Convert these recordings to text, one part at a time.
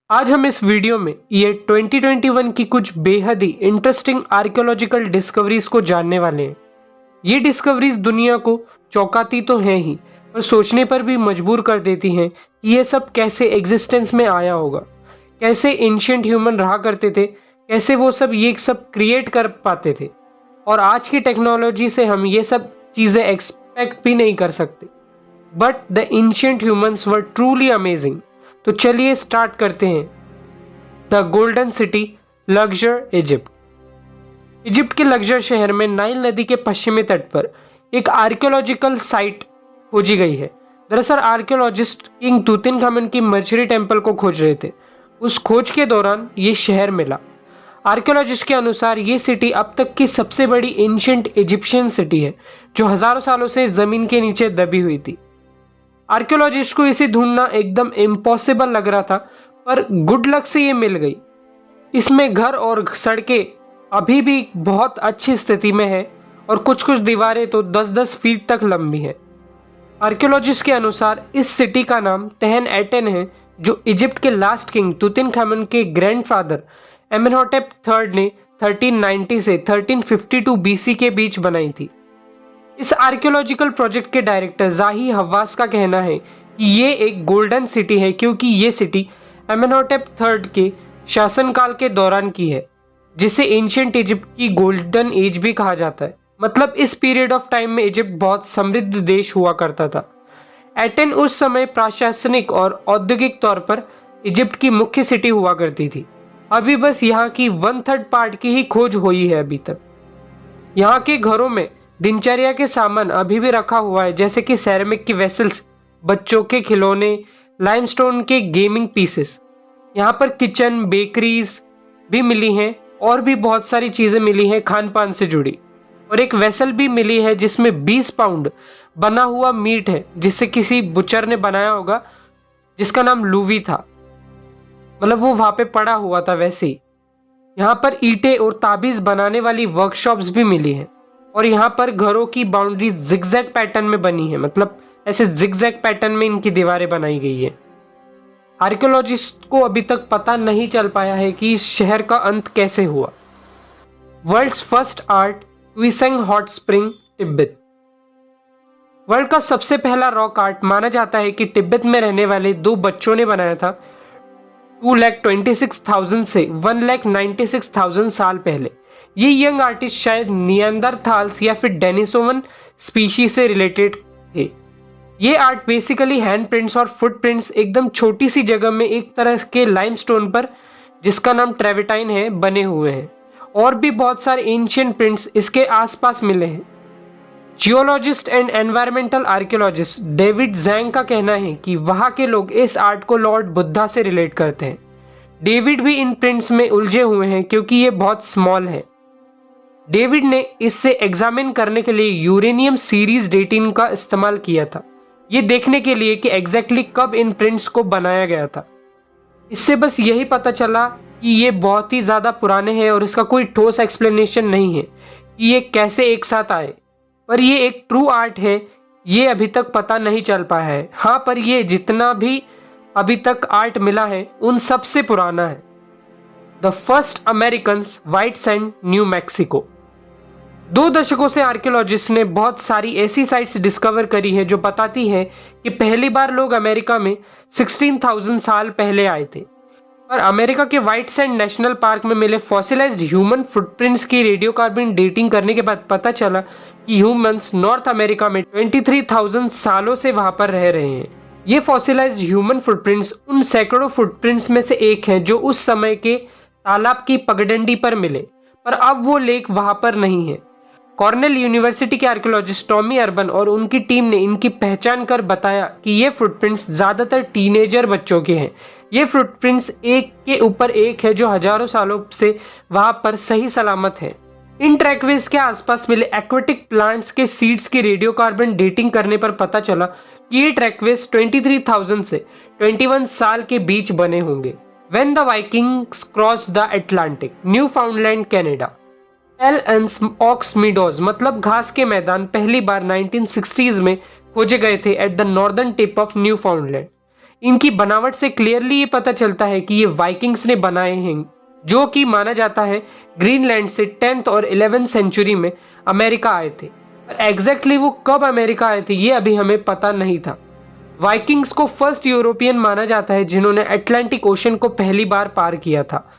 आज हम इस वीडियो में ये 2021 की कुछ बेहद ही इंटरेस्टिंग आर्कियोलॉजिकल डिस्कवरीज को जानने वाले हैं। ये डिस्कवरीज दुनिया को चौंकाती तो हैं ही, पर सोचने पर भी मजबूर कर देती हैं कि ये सब कैसे एग्जिस्टेंस में आया होगा, कैसे एंशिएंट ह्यूमन रहा करते थे, कैसे वो सब ये सब क्रिएट कर पाते थे। और आज की टेक्नोलॉजी से हम ये सब चीज़ें एक्सपेक्ट भी नहीं कर सकते। But the ancient humans were truly amazing. तो चलिए स्टार्ट करते हैं। The golden city, Luxor, Egypt. Egypt के लक्जर शहर में नाइल नदी के पश्चिमी तट पर एक आर्कियोलॉजिकल साइट खोजी गई है। दरअसल आर्कियोलॉजिस्ट किंग तूतनखामन की मर्चरी टेम्पल को खोज रहे थे। उस खोज के दौरान ये शहर मिला। आर्कियोलॉजिस्ट के अनुसार ये सिटी अब तक की सबसे बड़ी एंशिएंट इजिप्शियन सिटी है, जो हजारों सालों से जमीन के नीचे दबी हुई थी। आर्कियोलॉजिस्ट को इसे ढूंढना एकदम इम्पॉसिबल लग रहा था, पर गुड लक से ये मिल गई। इसमें घर और सड़कें अभी भी बहुत अच्छी स्थिति में है और कुछ कुछ दीवारें तो 10-10 फीट तक लंबी है। आर्कियोलॉजिस्ट के अनुसार इस सिटी का नाम तहन एटेन है, जो इजिप्ट के लास्ट किंग तूतनखामन के ग्रैंडफादर एमेनहोटेप III ने 1390 से 1352 बीसी के बीच बनाई थी। इस आर्कियोलॉजिकल प्रोजेक्ट के डायरेक्टर जाही हवास का कहना है कि ये एक गोल्डन सिटी है, क्योंकि ये सिटी एमेनहोटेप III के शासनकाल के दौरान की है, जिसे एंशिएंट इजिप्ट की गोल्डन एज भी कहा जाता है। मतलब इस पीरियड ऑफ टाइम में इजिप्ट बहुत समृद्ध देश हुआ करता था। एटेन उस समय प्रशासनिक और औद्योगिक तौर पर इजिप्ट की मुख्य सिटी हुआ करती थी। अभी बस यहाँ की 1/3 पार्ट की ही खोज हुई है अभी तक। यहाँ के घरों में दिनचर्या के सामान अभी भी रखा हुआ है, जैसे कि सेरेमिक की वेसल्स, बच्चों के खिलौने, लाइमस्टोन के गेमिंग पीसेस। यहाँ पर किचन, बेकरीज भी मिली हैं और भी बहुत सारी चीजें मिली हैं खान पान से जुड़ी। और एक वेसल भी मिली है जिसमें 20 पाउंड बना हुआ मीट है, जिसे किसी बुचर ने बनाया होगा, जिसका नाम लूवी था। मतलब वो वहां पे पड़ा हुआ था वैसे ही। यहाँ पर ईंटें और ताबीज बनाने वाली वर्कशॉप्स भी मिली हैं। और यहाँ पर घरों की बाउंड्री जिगजैग पैटर्न में बनी है, मतलब ऐसे जिगजैग पैटर्न में इनकी दीवारें बनाई गई है। आर्कियोलॉजिस्ट को अभी तक पता नहीं चल पाया है कि इस शहर का अंत कैसे हुआ। वर्ल्ड्स फर्स्ट आर्ट, ट्विसेंग हॉट स्प्रिंग, तिब्बत। वर्ल्ड का सबसे पहला रॉक आर्ट माना जाता है कि तिब्बत में रहने वाले 2 बच्चों ने बनाया था 2,26,000 से 1,96,000 साल पहले। ये यंग आर्टिस्ट शायद नियंदरथाल्स या फिर डेनिसोवन स्पीशीज से रिलेटेड थे। ये आर्ट बेसिकली हैंड प्रिंट्स और फुटप्रिंट्स एकदम छोटी सी जगह में एक तरह के लाइमस्टोन पर, जिसका नाम ट्रेविटाइन है, बने हुए हैं। और भी बहुत सारे एंशिएंट प्रिंट्स इसके आसपास मिले हैं। Geologist and environmental archaeologist David Zhang का कहना है कि वहां के लोग इस आर्ट को लॉर्ड बुद्धा से रिलेट करते हैं। डेविड भी इन प्रिंट्स में उलझे हुए हैं क्योंकि ये बहुत स्मॉल है। डेविड ने इससे एग्जामिन करने के लिए यूरेनियम सीरीज डेटिंग का इस्तेमाल किया था, ये देखने के लिए कि एग्जैक्टली कब इन प्रिंट्स को बनाया गया था। इससे बस यही पता चला कि ये बहुत ही ज़्यादा पुराने हैं और इसका कोई ठोस एक्सप्लेनेशन नहीं है कि ये कैसे एक साथ आए। पर ये एक ट्रू आर्ट है, ये अभी तक पता नहीं चल पाया है। हाँ, पर ये जितना भी अभी तक आर्ट मिला है उन सबसे पुराना है। The first American white sand, new Mexico. 2 दशकों से आर्कियोलॉजिस्ट ने बहुत सारी ऐसी साइट्स डिस्कवर करी है जो बताती है कि पहली बार लोग अमेरिका में 16,000 साल पहले आए थे। पर अमेरिका के व्हाइट सैंड नेशनल पार्क में मिले फॉसिलाइज्ड ह्यूमन फुटप्रिंट्स की रेडियोकार्बन डेटिंग करने के बाद पता चला कि ह्यूमंस नॉर्थ अमेरिका में 23,000 सालों से वहां पर रह रहे हैं। ये फॉसिलाइज्ड ह्यूमन फुटप्रिंट्स उन सैकड़ों फुटप्रिंट्स में से एक हैं जो उस समय के तालाब की पगडंडी पर मिले, पर अब वो लेक वहां पर नहीं है। कॉर्नेल यूनिवर्सिटी के आर्कियोलॉजिस्ट टॉमी अर्बन और उनकी टीम ने इनकी पहचान कर बताया कि ये फुटप्रिंट्स ज्यादातर टीनेजर बच्चों के हैं। ये फुटप्रिंट्स एक के ऊपर एक है जो हजारों सालों से वहां पर सही सलामत है। इन ट्रैकवेज के आसपास मिले एक्वेटिक प्लांट्स के सीड्स की रेडियोकार्बन डेटिंग करने पर पता चला कि ये ट्रैकवेज 23,000 से 21 साल के बीच बने होंगे। When the Vikings cross the Atlantic, Newfoundland, Canada. L'Anse aux Meadows मतलब घास के मैदान पहली बार 1960s में खोजे गए थे at the northern tip of new फाउंडलैंड। इनकी बनावट से क्लियरली ये पता चलता है कि ये वाइकिंग्स ने बनाए हैं, जो कि माना जाता है ग्रीनलैंड से 10th और 11th सेंचुरी में अमेरिका आए थे। पर एग्जैक्टली वो कब अमेरिका आए थे ये अभी हमें पता नहीं था। वाइकिंग्स को फर्स्ट यूरोपियन माना जाता है जिन्होंने अटलांटिक ओशन को पहली बार पार किया था।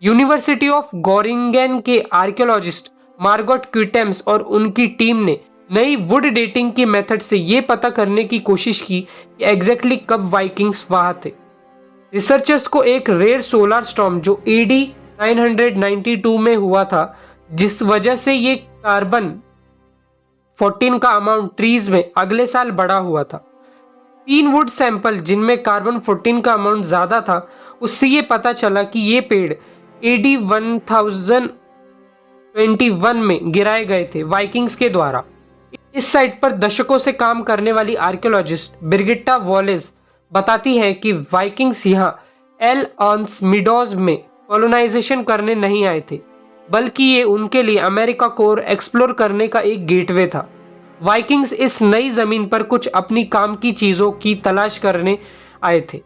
यूनिवर्सिटी ऑफ गोरिंगन के आर्कियोलॉजिस्ट मार्गोट क्विटेम्स और उनकी टीम ने नई वुड डेटिंग की मेथड से ये पता करने की कोशिश की कि एग्जैक्टली कब वाइकिंग्स वहां थे। रिसर्चर्स को एक रेयर सोलर स्टॉर्म जो AD 992 में हुआ था, जिस वजह से ये कार्बन 14 का अमाउंट ट्रीज में अगले साल बढ़ा हुआ था। 3 वुड सैंपल जिनमें कार्बन 14 का अमाउंट ज्यादा था, उससे ये पता चला कि ये पेड़ AD 1021 में गिराए गए थे वाइकिंग्स के द्वारा। इस साइट पर दशकों से काम करने वाली आर्कियोलॉजिस्ट बिरगिट्टा वॉलेस बताती है कि वाइकिंग्स यहाँ एल ऑन्स मिडोज में कॉलोनाइजेशन करने नहीं आए थे, बल्कि ये उनके लिए अमेरिका को एक्सप्लोर करने का एक गेटवे था। वाइकिंग्स इस नई जमीन पर कुछ अपनी काम की चीजों की तलाश करने आए थे।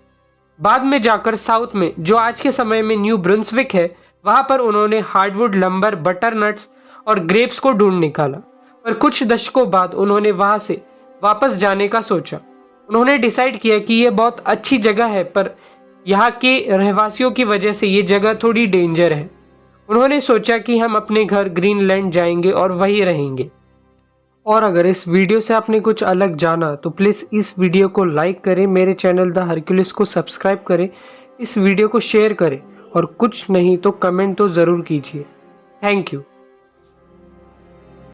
बाद में जाकर साउथ में, जो आज के समय में न्यू ब्रुंसविक है, वहां पर उन्होंने हार्डवुड लंबर, बटर नट्स और ग्रेप्स को ढूंढ निकाला। पर कुछ दशकों बाद उन्होंने वहां से वापस जाने का सोचा। उन्होंने डिसाइड किया कि ये बहुत अच्छी जगह है, पर यहाँ के रहवासियों की वजह से ये जगह थोड़ी डेंजर है। उन्होंने सोचा कि हम अपने घर ग्रीनलैंड जाएंगे और वहीं रहेंगे। और अगर इस वीडियो से आपने कुछ अलग जाना तो प्लीज़ इस वीडियो को लाइक करें, मेरे चैनल द हरक्यूलिस को सब्सक्राइब करें, इस वीडियो को शेयर करें और कुछ नहीं तो कमेंट तो ज़रूर कीजिए। Thank you.